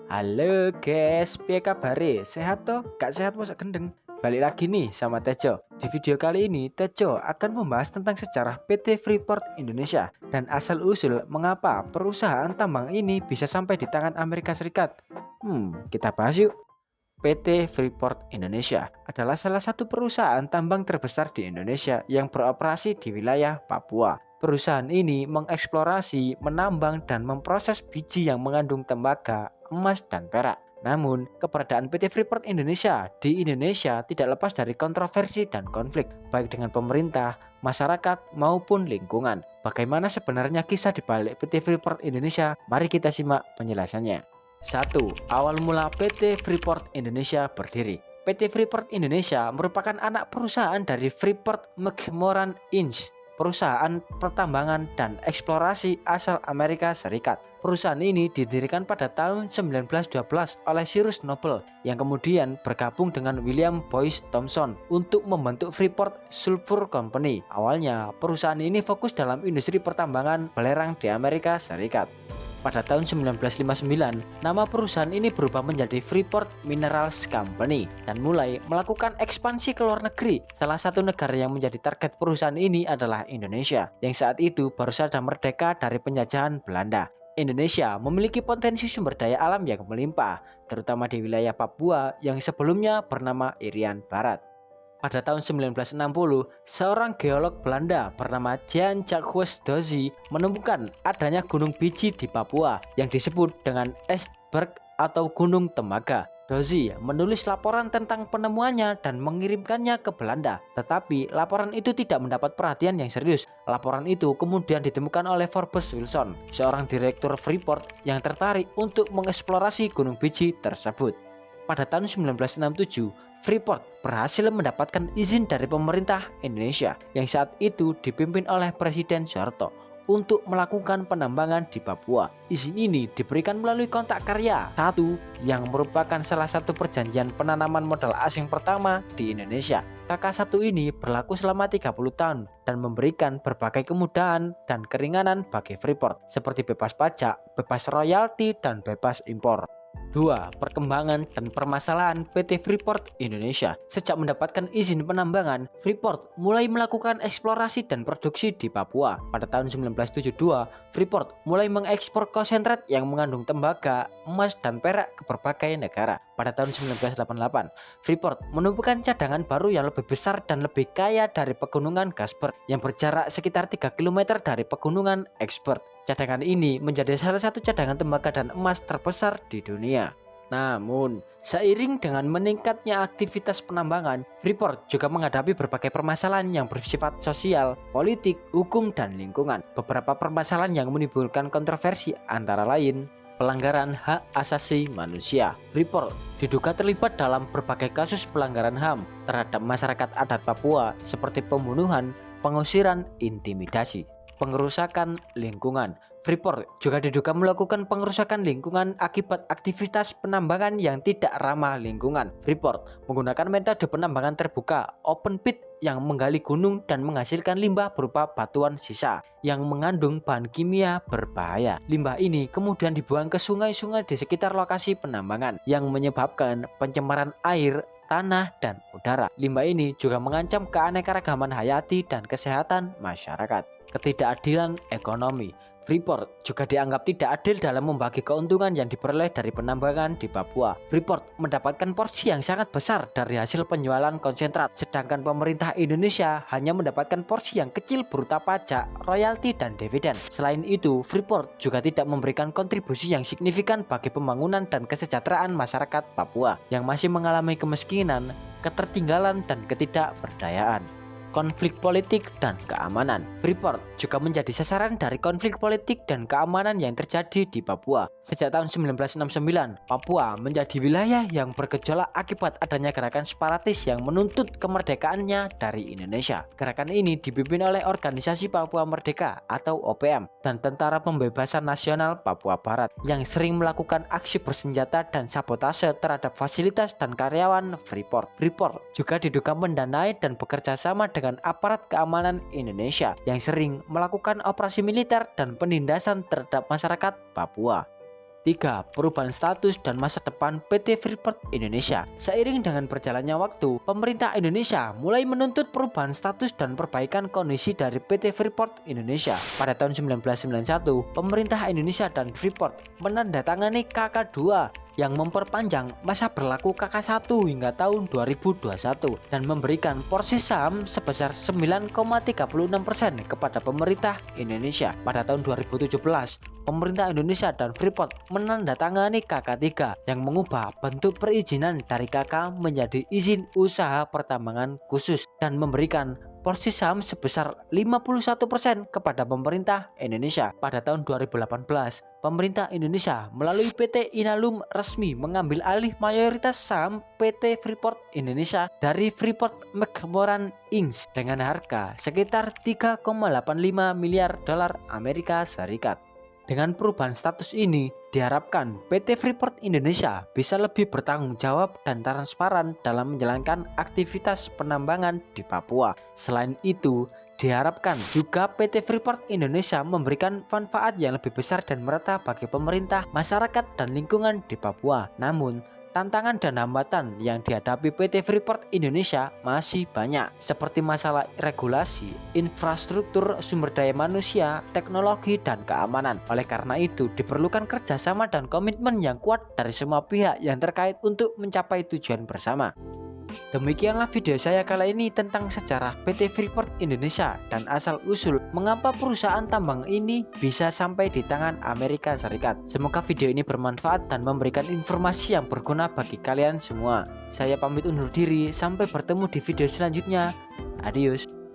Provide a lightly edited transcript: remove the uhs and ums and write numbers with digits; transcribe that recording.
Halo guys, piye kabare? Sehat toh? Gak sehat masa gendeng? Balik lagi nih sama Tejo. Di video kali ini Tejo akan membahas tentang sejarah PT Freeport Indonesia dan asal-usul mengapa perusahaan tambang ini bisa sampai di tangan Amerika Serikat. Kita bahas yuk. PT Freeport Indonesia adalah salah satu perusahaan tambang terbesar di Indonesia yang beroperasi di wilayah Papua. Perusahaan ini mengeksplorasi, menambang, dan memproses biji yang mengandung tembaga, emas, dan perak. Namun, keberadaan PT Freeport Indonesia di Indonesia tidak lepas dari kontroversi dan konflik, baik dengan pemerintah, masyarakat, maupun lingkungan. Bagaimana sebenarnya kisah di balik PT Freeport Indonesia? Mari kita simak penjelasannya. 1. Awal mula PT Freeport Indonesia berdiri. PT Freeport Indonesia merupakan anak perusahaan dari Freeport McMoran Inc., perusahaan pertambangan dan eksplorasi asal Amerika Serikat. Perusahaan ini didirikan pada tahun 1912 oleh Cyrus Noble yang kemudian bergabung dengan William Boyce Thompson untuk membentuk Freeport Sulphur Company. Awalnya, perusahaan ini fokus dalam industri pertambangan belerang di Amerika Serikat. Pada tahun 1959, nama perusahaan ini berubah menjadi Freeport Minerals Company dan mulai melakukan ekspansi ke luar negeri. Salah satu negara yang menjadi target perusahaan ini adalah Indonesia, yang saat itu baru saja merdeka dari penjajahan Belanda. Indonesia memiliki potensi sumber daya alam yang melimpah, terutama di wilayah Papua yang sebelumnya bernama Irian Barat. Pada tahun 1960, seorang geolog Belanda bernama Jean-Jacques Dozy menemukan adanya gunung biji di Papua yang disebut dengan Esberg atau Gunung Tembaga. Dozy menulis laporan tentang penemuannya dan mengirimkannya ke Belanda, tetapi laporan itu tidak mendapat perhatian yang serius. Laporan itu kemudian ditemukan oleh Forbes Wilson, seorang direktur Freeport yang tertarik untuk mengeksplorasi gunung biji tersebut. Pada tahun 1967, Freeport berhasil mendapatkan izin dari pemerintah Indonesia yang saat itu dipimpin oleh Presiden Soeharto untuk melakukan penambangan di Papua. Izin ini diberikan melalui kontrak karya satu yang merupakan salah satu perjanjian penanaman modal asing pertama di Indonesia. KK1 ini berlaku selama 30 tahun dan memberikan berbagai kemudahan dan keringanan bagi Freeport seperti bebas pajak, bebas royalti, dan bebas impor. 2. Perkembangan dan permasalahan PT Freeport Indonesia. Sejak mendapatkan izin penambangan, Freeport mulai melakukan eksplorasi dan produksi di Papua. Pada tahun 1972, Freeport mulai mengekspor konsentrat yang mengandung tembaga, emas, dan perak ke berbagai negara. Pada tahun 1988, Freeport menemukan cadangan baru yang lebih besar dan lebih kaya dari pegunungan Gasper yang berjarak sekitar 3 km dari pegunungan Expert. Cadangan ini menjadi salah satu cadangan tembaga dan emas terbesar di dunia. Namun, seiring dengan meningkatnya aktivitas penambangan, Freeport juga menghadapi berbagai permasalahan yang bersifat sosial, politik, hukum, dan lingkungan. Beberapa permasalahan yang menimbulkan kontroversi antara lain pelanggaran hak asasi manusia. Freeport diduga terlibat dalam berbagai kasus pelanggaran HAM terhadap masyarakat adat Papua seperti pembunuhan, pengusiran, intimidasi. Pengerusakan lingkungan. Freeport juga diduga melakukan pengerusakan lingkungan akibat aktivitas penambangan yang tidak ramah lingkungan. Freeport menggunakan metode penambangan terbuka open pit yang menggali gunung dan menghasilkan limbah berupa batuan sisa yang mengandung bahan kimia berbahaya. Limbah ini kemudian dibuang ke sungai-sungai di sekitar lokasi penambangan yang menyebabkan pencemaran air, tanah, dan udara. Limbah ini juga mengancam keanekaragaman hayati dan kesehatan masyarakat. Ketidakadilan ekonomi. Freeport juga dianggap tidak adil dalam membagi keuntungan yang diperoleh dari penambangan di Papua. Freeport mendapatkan porsi yang sangat besar dari hasil penjualan konsentrat, sedangkan pemerintah Indonesia hanya mendapatkan porsi yang kecil berupa pajak, royalti, dan dividen. Selain itu, Freeport juga tidak memberikan kontribusi yang signifikan bagi pembangunan dan kesejahteraan masyarakat Papua yang masih mengalami kemiskinan, ketertinggalan, dan ketidakberdayaan. Konflik politik dan keamanan. Freeport juga menjadi sasaran dari konflik politik dan keamanan yang terjadi di Papua. Sejak tahun 1969, Papua menjadi wilayah yang bergejolak akibat adanya gerakan separatis yang menuntut kemerdekaannya dari Indonesia. Gerakan ini dipimpin oleh Organisasi Papua Merdeka atau OPM dan Tentara Pembebasan Nasional Papua Barat yang sering melakukan aksi bersenjata dan sabotase terhadap fasilitas dan karyawan Freeport. Freeport juga diduga mendanai dan bekerja sama dengan aparat keamanan Indonesia yang sering melakukan operasi militer dan penindasan terhadap masyarakat Papua. 3. Perubahan status dan masa depan PT Freeport Indonesia. Seiring dengan berjalannya waktu, pemerintah Indonesia mulai menuntut perubahan status dan perbaikan kondisi dari PT Freeport Indonesia. Pada tahun 1991, pemerintah Indonesia dan Freeport menandatangani KK2 yang memperpanjang masa berlaku KK1 hingga tahun 2021 dan memberikan porsi saham sebesar 9,36% kepada pemerintah Indonesia. Pada tahun 2017, pemerintah Indonesia dan Freeport menandatangani KK3 yang mengubah bentuk perizinan dari KK menjadi izin usaha pertambangan khusus dan memberikan porsi saham sebesar 51% kepada pemerintah Indonesia. Pada tahun 2018, pemerintah Indonesia melalui PT Inalum resmi mengambil alih mayoritas saham PT Freeport Indonesia dari Freeport McMoran Inc. dengan harga sekitar 3,85 miliar dolar Amerika Serikat. Dengan perubahan status ini, diharapkan PT Freeport Indonesia bisa lebih bertanggung jawab dan transparan dalam menjalankan aktivitas penambangan di Papua. Selain itu, diharapkan juga PT Freeport Indonesia memberikan manfaat yang lebih besar dan merata bagi pemerintah, masyarakat, dan lingkungan di Papua. Namun, tantangan dan hambatan yang dihadapi PT Freeport Indonesia masih banyak, seperti masalah regulasi, infrastruktur, sumber daya manusia, teknologi, dan keamanan. Oleh karena itu, diperlukan kerjasama dan komitmen yang kuat dari semua pihak yang terkait untuk mencapai tujuan bersama. Demikianlah video saya kali ini tentang sejarah PT Freeport Indonesia dan asal-usul mengapa perusahaan tambang ini bisa sampai di tangan Amerika Serikat. Semoga video ini bermanfaat dan memberikan informasi yang berguna bagi kalian semua. Saya pamit undur diri, sampai bertemu di video selanjutnya. Adios.